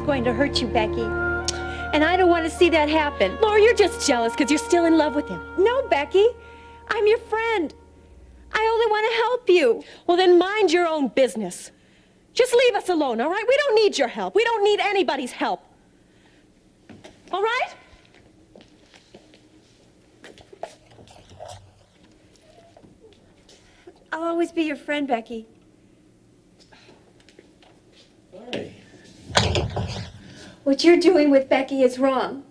going to hurt you, Becky. And I don't want to see that happen. Laura, you're just jealous because you're still in love with him. No, Becky. I'm your friend. I only want to help you. Well, then mind your own business. Just leave us alone, all right? We don't need your help. We don't need anybody's help. All right? I'll always be your friend, Becky. Sorry. What you're doing with Becky is wrong.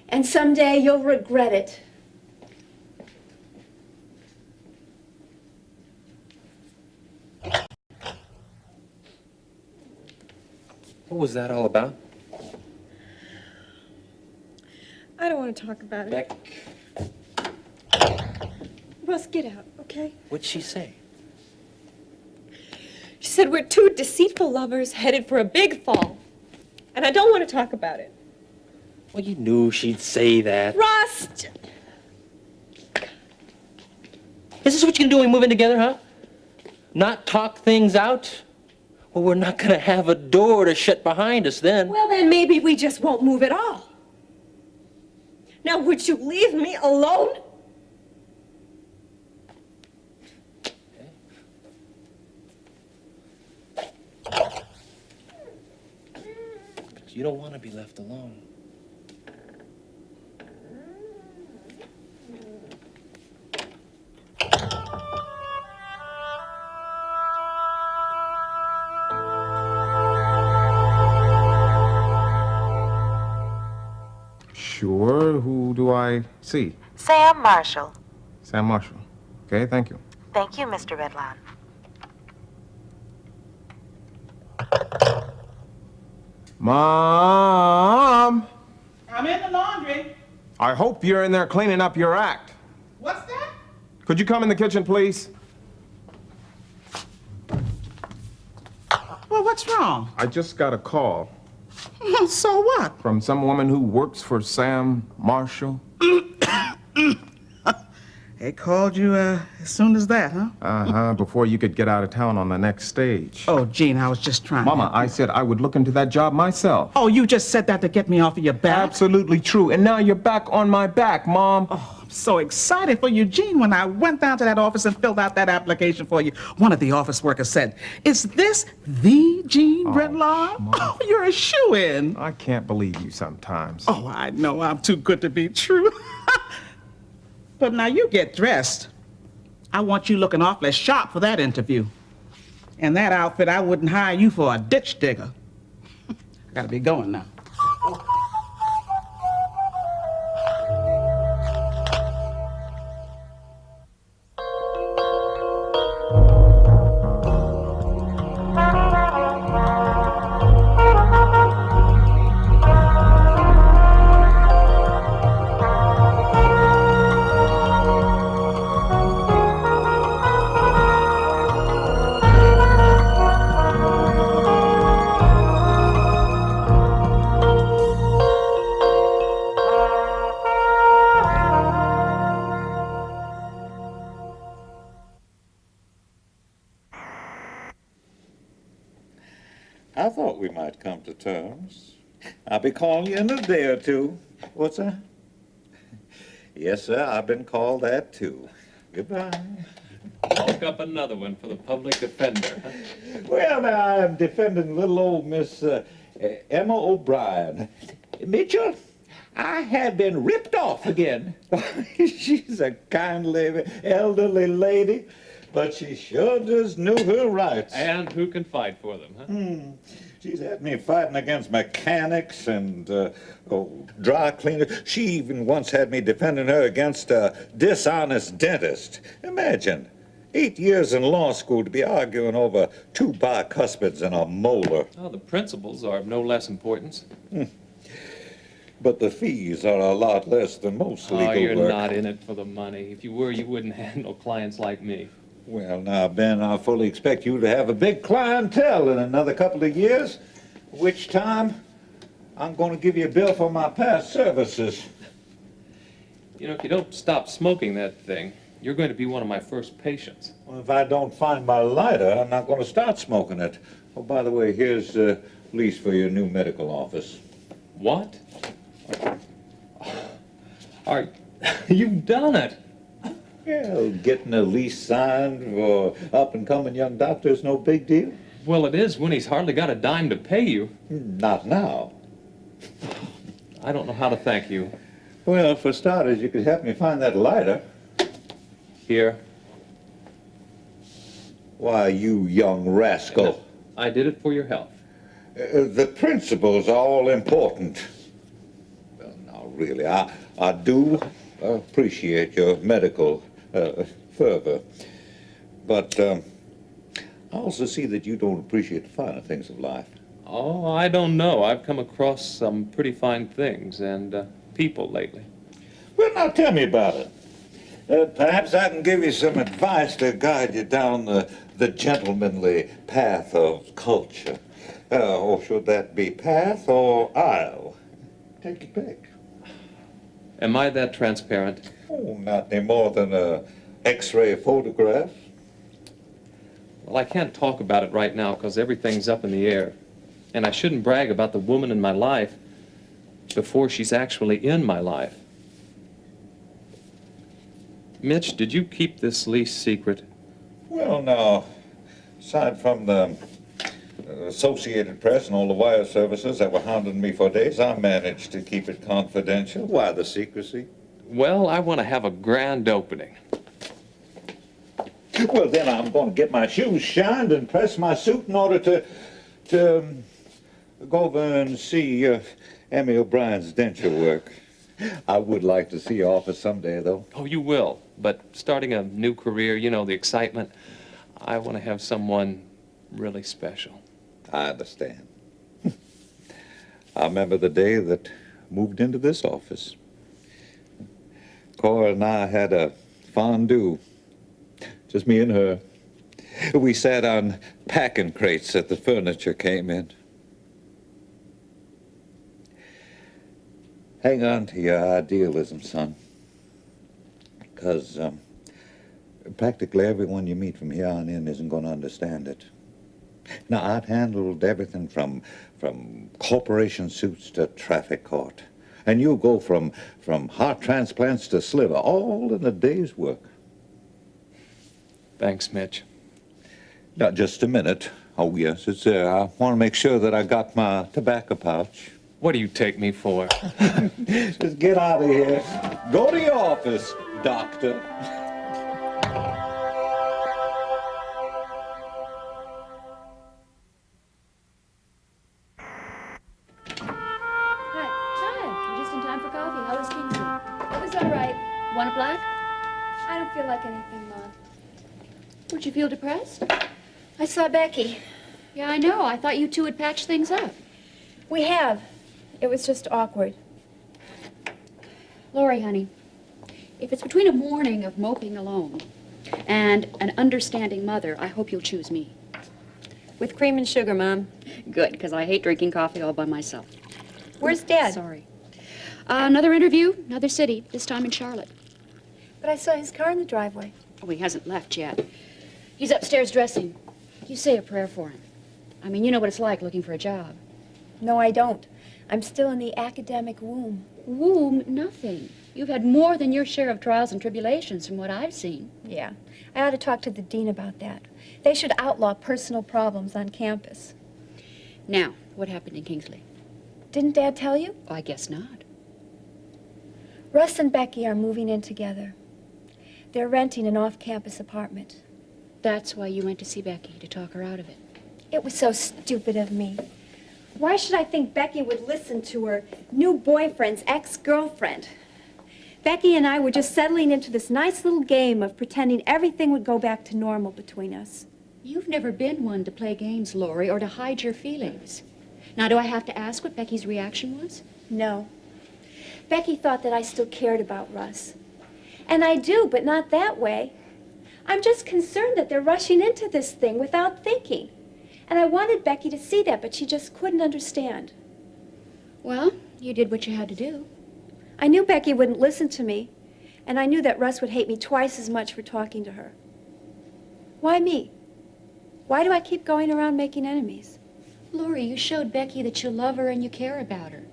And someday you'll regret it. What was that all about? I don't want to talk about it. Beck, Russ, get out, okay? what'd she say? She said we're two deceitful lovers headed for a big fall. And I don't want to talk about it. Well, you knew she'd say that. Russ! Is this what you're gonna do when we move in together, huh? Not talk things out? Well, we're not gonna have a door to shut behind us then. Well, then maybe we just won't move at all. Now, would you leave me alone? You don't want to be left alone. Sure. Who do I see? Sam Marshall. Sam Marshall. Okay, thank you. Thank you, Mr. Redlawn. Mom! I'm in the laundry. I hope you're in there cleaning up your act. What's that? Could you come in the kitchen, please? Well, what's wrong? I just got a call So what? from some woman who works for Sam Marshall. They called you as soon as that, huh? Uh-huh, before you could get out of town on the next stage. Oh, Gene, I was just trying. Mama, I said I would look into that job myself. Oh, you just said that to get me off of your back? Absolutely true. And now you're back on my back, Mom. Oh, I'm so excited for you, Gene. When I went down to that office and filled out that application for you, one of the office workers said, "Is this the Gene Redlawn?" Mom. Oh, you're a shoo-in. I can't believe you sometimes. Oh, I know I'm too good to be true. But now you get dressed. I want you looking awfully sharp for that interview. In that outfit, I wouldn't hire you for a ditch digger. I gotta be going now. I thought we might come to terms. I'll be calling you in a day or two. What's that? Yes, sir, I've been called that, too. Goodbye. Look up another one for the public defender. Well, now, I'm defending little old Miss Emma O'Brien. Mitchell, I have been ripped off again. She's a kindly, elderly lady, but she sure does know her rights. And who can fight for them, huh? She's had me fighting against mechanics and dry cleaners. She even once had me defending her against a dishonest dentist. Imagine, 8 years in law school to be arguing over 2 bicuspids and a molar. Oh, the principles are of no less importance. But the fees are a lot less than most legal work. Oh, you're not in it for the money. If you were, you wouldn't handle clients like me. Well, now, Ben, I fully expect you to have a big clientele in another couple of years, which time I'm going to give you a bill for my past services. You know, if you don't stop smoking that thing, you're going to be one of my first patients. Well, if I don't find my lighter, I'm not going to start smoking it. Oh, by the way, here's lease for your new medical office. What? You've done it. Yeah, getting a lease signed for up-and-coming young doctor is no big deal. Well, it is when he's hardly got a dime to pay you. Not now. I don't know how to thank you. Well, for starters, you could help me find that lighter. Here. Why, you young rascal. I did it for your health. The principles are all important. Well, now, really, I do appreciate your medical fervor. But I also see that you don't appreciate the finer things of life. Oh, I don't know. I've come across some pretty fine things and people lately. Well, now tell me about it. Perhaps I can give you some advice to guide you down the gentlemanly path of culture. Or should that be path or aisle? Take your pick. Am I that transparent? Oh, not any more than a X-ray photograph. Well, I can't talk about it right now because everything's up in the air. And I shouldn't brag about the woman in my life before she's actually in my life. Mitch, did you keep this lease secret? Well, now, aside from the Associated Press and all the wire services that were hounding me for days, I managed to keep it confidential. Why the secrecy? Well, I want to have a grand opening. Well, then I'm going to get my shoes shined and press my suit in order to go over and see Emmy O'Brien's denture work. I would like to see your office someday, though. Oh, you will. But starting a new career, you know, the excitement, I want to have someone really special. I understand. I remember the day that moved into this office. Cora and I had a fondue, just me and her. We sat on packing crates as the furniture came in. Hang on to your idealism, son. Because practically everyone you meet from here on in isn't going to understand it. Now, I've handled everything from corporation suits to traffic court. And you'll go from heart transplants to sliver, all in a day's work. Thanks, Mitch. Now, just a minute. Oh, yes, it's there. I want to make sure that I got my tobacco pouch. What do you take me for? Just get out of here. Go to your office, doctor. Hi, you're just in time for coffee. How was Kingston? It was all right. Want a black? I don't feel like anything, Mom. Would you feel depressed? I saw Becky. Yeah, I know. I thought you two had patched things up. We have. It was just awkward. Lori, honey, if it's between a morning of moping alone and an understanding mother, I hope you'll choose me. With cream and sugar, Mom. Good, because I hate drinking coffee all by myself. Where's Dad? Sorry. Another interview, another city, this time in Charlotte. But I saw his car in the driveway. Oh, he hasn't left yet. He's upstairs dressing. You say a prayer for him. I mean, you know what it's like looking for a job. No, I don't. I'm still in the academic womb. Womb, nothing. You've had more than your share of trials and tribulations from what I've seen. Yeah. I ought to talk to the dean about that. They should outlaw personal problems on campus. Now, what happened in Kingsley? Didn't Dad tell you? Oh, I guess not. Russ and Becky are moving in together. They're renting an off-campus apartment. That's why you went to see Becky, to talk her out of it. It was so stupid of me. Why should I think Becky would listen to her new boyfriend's ex-girlfriend? Becky and I were just settling into this nice little game of pretending everything would go back to normal between us. You've never been one to play games, Lori, or to hide your feelings. Now, do I have to ask what Becky's reaction was? No. Becky thought that I still cared about Russ. And I do, but not that way. I'm just concerned that they're rushing into this thing without thinking. And I wanted Becky to see that, but she just couldn't understand. Well, you did what you had to do. I knew Becky wouldn't listen to me, and I knew that Russ would hate me twice as much for talking to her. Why me? Why do I keep going around making enemies? Lori, you showed Becky that you love her and you care about her.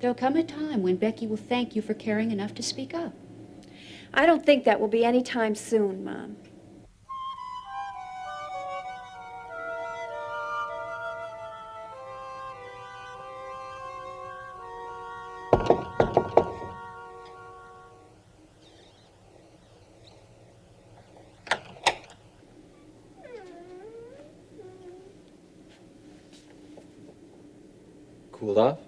There'll come a time when Becky will thank you for caring enough to speak up. I don't think that will be any time soon, Mom. Cooled off?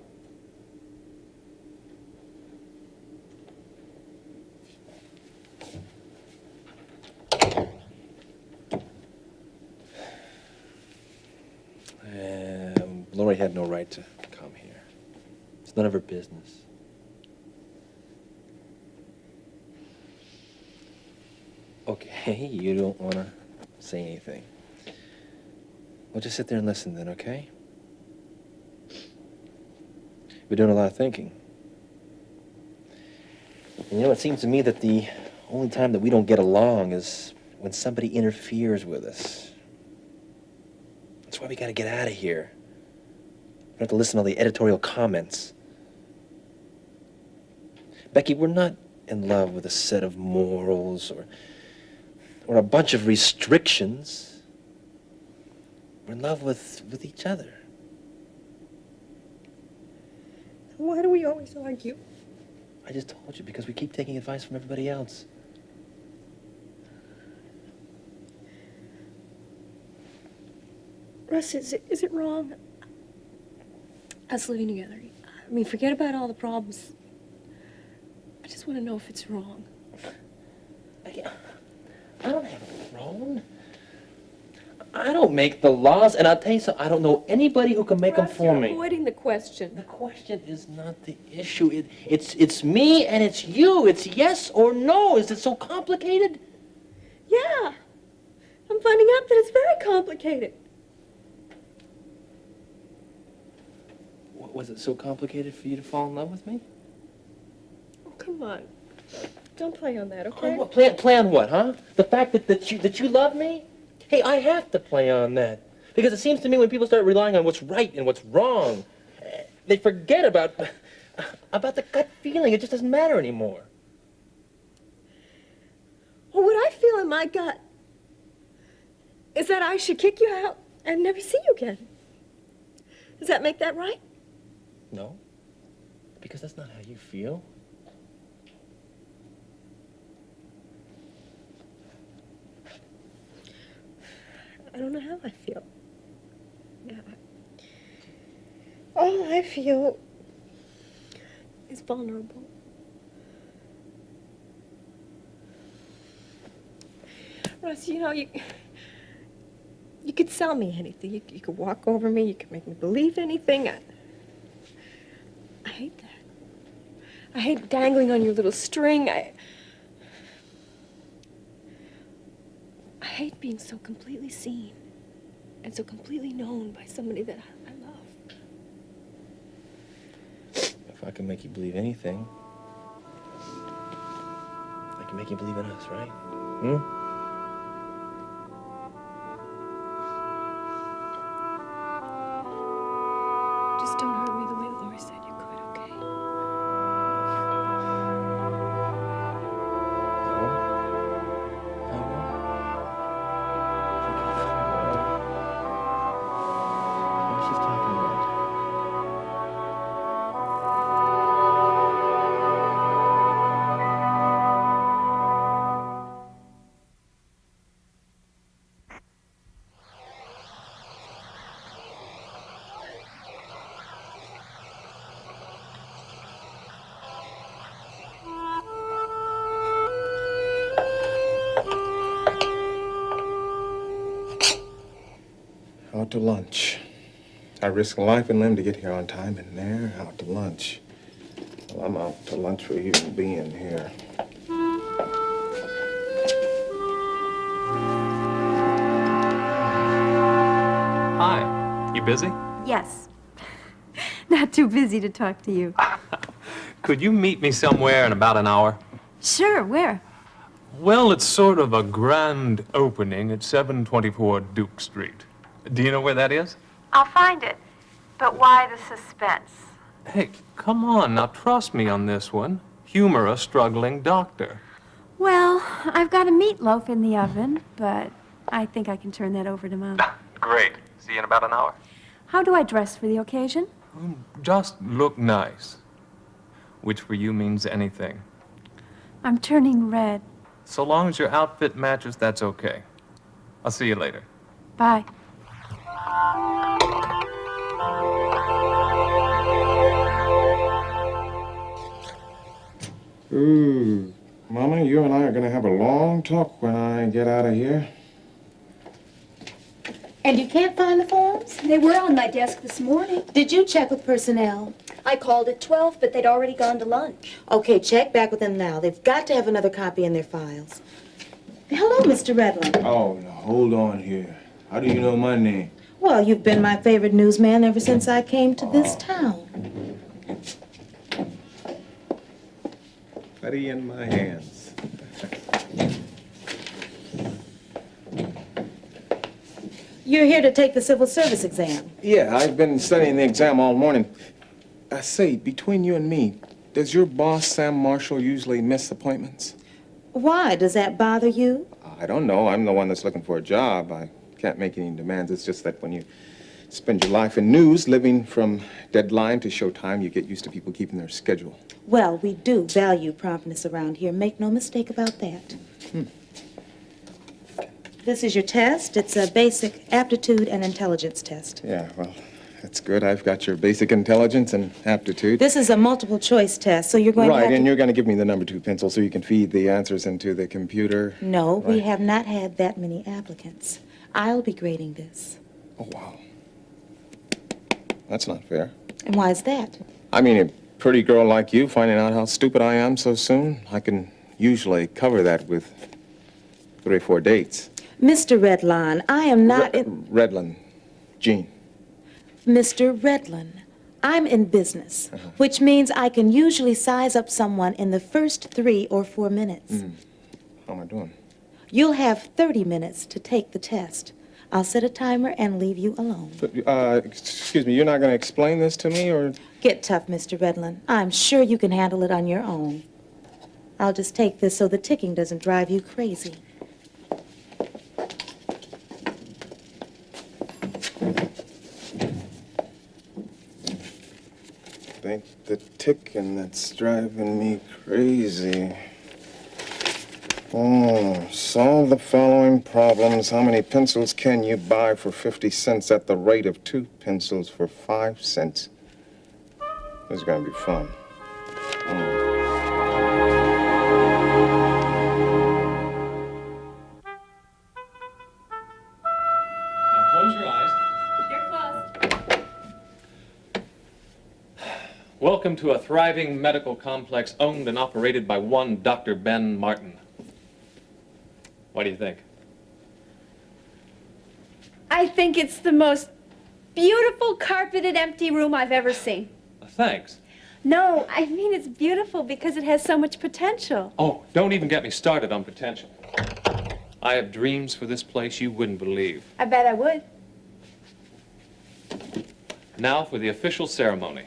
Lori had no right to come here. It's none of her business. Okay, you don't want to say anything. Well, just sit there and listen then, okay? We're doing a lot of thinking. And you know, it seems to me that the only time that we don't get along is when somebody interferes with us. That's why we gotta get out of here. We don't have to listen to all the editorial comments. Becky, we're not in love with a set of morals or a bunch of restrictions. We're in love with each other. Why do we always argue? I just told you, because we keep taking advice from everybody else. Russ, is it wrong? Us living together. I mean, forget about all the problems. I just want to know if it's wrong. I don't have a throne. I don't make the laws, and I'll tell you something, I don't know anybody who can make them for me. You're avoiding the question. The question is not the issue. It's me and it's you. It's yes or no. Is it so complicated? Yeah. I'm finding out that it's very complicated. Was it so complicated for you to fall in love with me? Oh, come on. Don't play on that, okay? Play on what, huh? The fact that you love me? Hey, I have to play on that. Because it seems to me when people start relying on what's right and what's wrong, they forget about the gut feeling. It just doesn't matter anymore. Well, what I feel in my gut is that I should kick you out and never see you again. Does that make that right? No. Because that's not how you feel. I don't know how I feel. Yeah. All I feel is vulnerable. Russ, you know, you could sell me anything. You could walk over me. You could make me believe anything. I hate that. I hate dangling on your little string. I hate being so completely seen and so completely known by somebody that I love. If I can make you believe anything, I can make you believe in us, right? Hmm? Just don't hurt me the way Lori said you could, okay? She's talking about. Out to lunch. I risked life and limb to get here on time, and they're out to lunch. Well, I'm out to lunch for you being here. Hi. You busy? Yes. Not too busy to talk to you. Could you meet me somewhere in about an hour? Sure, where? Well, it's sort of a grand opening at 724 Duke Street. Do you know where that is? I'll find it. But why the suspense? Hey, come on, now trust me on this one. Humor a struggling doctor. Well, I've got a meatloaf in the oven, but I think I can turn that over to Mom. Great. See you in about an hour. How do I dress for the occasion? Just look nice. Which for you means anything. I'm turning red. So long as your outfit matches, that's okay. I'll see you later. Bye. Ooh, Mama, you and I are going to have a long talk when I get out of here. And you can't find the forms? They were on my desk this morning. Did you check with personnel? I called at 12, but they'd already gone to lunch. Okay, check back with them now. They've got to have another copy in their files. Hello, Mr. Redland. Oh, now hold on here. How do you know my name? Well, you've been my favorite newsman ever since I came to this town. Putty in my hands. You're here to take the civil service exam. Yeah, I've been studying the exam all morning. I say, between you and me, does your boss, Sam Marshall, usually miss appointments? Why? Does that bother you? I don't know. I'm the one that's looking for a job. I can't make any demands. It's just that when you spend your life in news, living from deadline to showtime, you get used to people keeping their schedule. Well, we do value promptness around here. Make no mistake about that. This is your test. It's a basic aptitude and intelligence test. Yeah, well, that's good. I've got your basic intelligence and aptitude. This is a multiple choice test, so you're going to have Right, and to... you're going to give me the number 2 pencil so you can feed the answers into the computer. No, we Right. have not had that many applicants. I'll be grading this. Oh, wow. That's not fair. And why is that? I mean, a pretty girl like you finding out how stupid I am so soon, I can usually cover that with 3 or 4 dates. Mr. Redline, I am not in... Redland. Jean. Mr. Redland, I'm in business, which means I can usually size up someone in the first 3 or 4 minutes. How am I doing? You'll have 30 minutes to take the test. I'll set a timer and leave you alone. Excuse me, you're not going to explain this to me, or... Get tough, Mr. Redland. I'm sure you can handle it on your own. I'll just take this so the ticking doesn't drive you crazy. Think the ticking that's driving me crazy. Oh, solve the following problems. How many pencils can you buy for 50 cents at the rate of 2 pencils for 5 cents? This is going to be fun. Now close your eyes. They're closed. Welcome to a thriving medical complex owned and operated by one Dr. Ben Martin. What do you think? I think it's the most beautiful carpeted empty room I've ever seen. Thanks. No, I mean it's beautiful because it has so much potential. Oh, don't even get me started on potential. I have dreams for this place you wouldn't believe. I bet I would. Now for the official ceremony.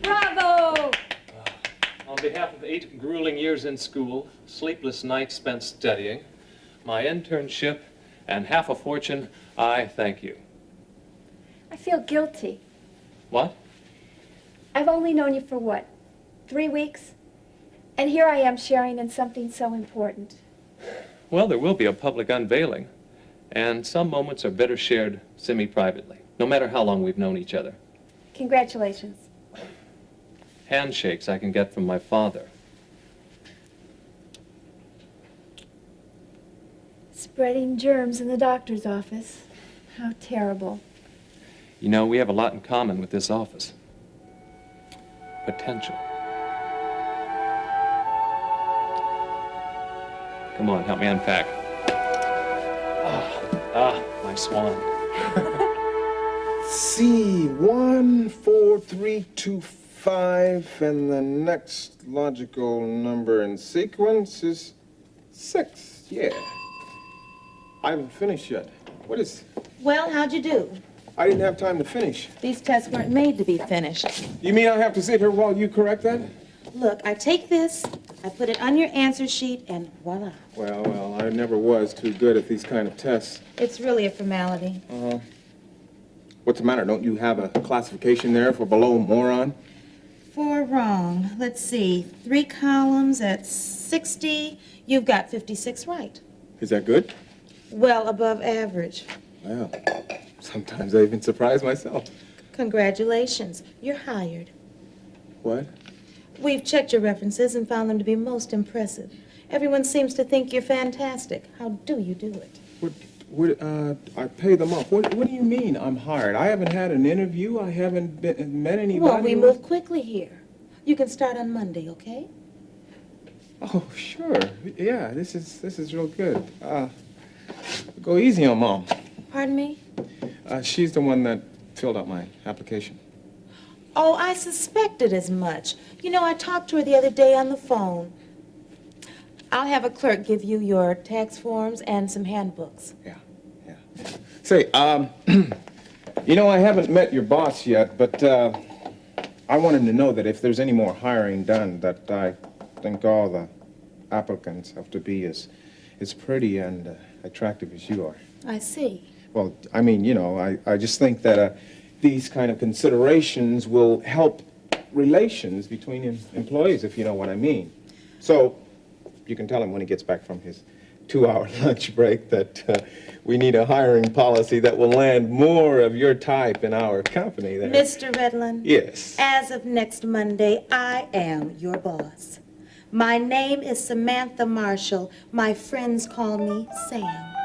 Bravo! On behalf of 8 grueling years in school, sleepless nights spent studying, my internship, and half a fortune, I thank you. I feel guilty. What? I've only known you for what, 3 weeks? And here I am sharing in something so important. Well, there will be a public unveiling, and some moments are better shared semi-privately, no matter how long we've known each other. Congratulations. Handshakes I can get from my father. Spreading germs in the doctor's office. How terrible. You know, we have a lot in common with this office. Potential. Come on, help me unpack. My swan. C1432 5, and the next logical number in sequence is 6. Yeah. I haven't finished yet. What is... Well, how'd you do? I didn't have time to finish. These tests weren't made to be finished. You mean I have to sit here while you correct that? Look, I take this, I put it on your answer sheet, and voila. Well, I never was too good at these kind of tests. It's really a formality. Uh-huh. What's the matter? Don't you have a classification there for below moron? 4 wrong. Let's see. 3 columns at 60. You've got 56 right. Is that good? Well above average. Well, sometimes I even surprise myself. Congratulations. You're hired. What? We've checked your references and found them to be most impressive. Everyone seems to think you're fantastic. How do you do it? I pay them off. What do you mean I'm hired? I haven't had an interview. I haven't met anybody. Well, we move quickly here. You can start on Monday, okay? Oh, sure. Yeah, this is real good. Go easy on Mom. Pardon me? She's the one that filled out my application. Oh, I suspected as much. You know, I talked to her the other day on the phone. I'll have a clerk give you your tax forms and some handbooks. Yeah. Say, you know, I haven't met your boss yet, but I want him to know that if there's any more hiring done, that I think all the applicants have to be as pretty and attractive as you are. I see. Well, I mean, you know, I just think that these kind of considerations will help relations between employees, if you know what I mean. So, you can tell him when he gets back from his 2-hour lunch break that we need a hiring policy that will land more of your type in our company. There. Mr. Redlin? Yes. As of next Monday, I am your boss. My name is Samantha Marshall. My friends call me Sam.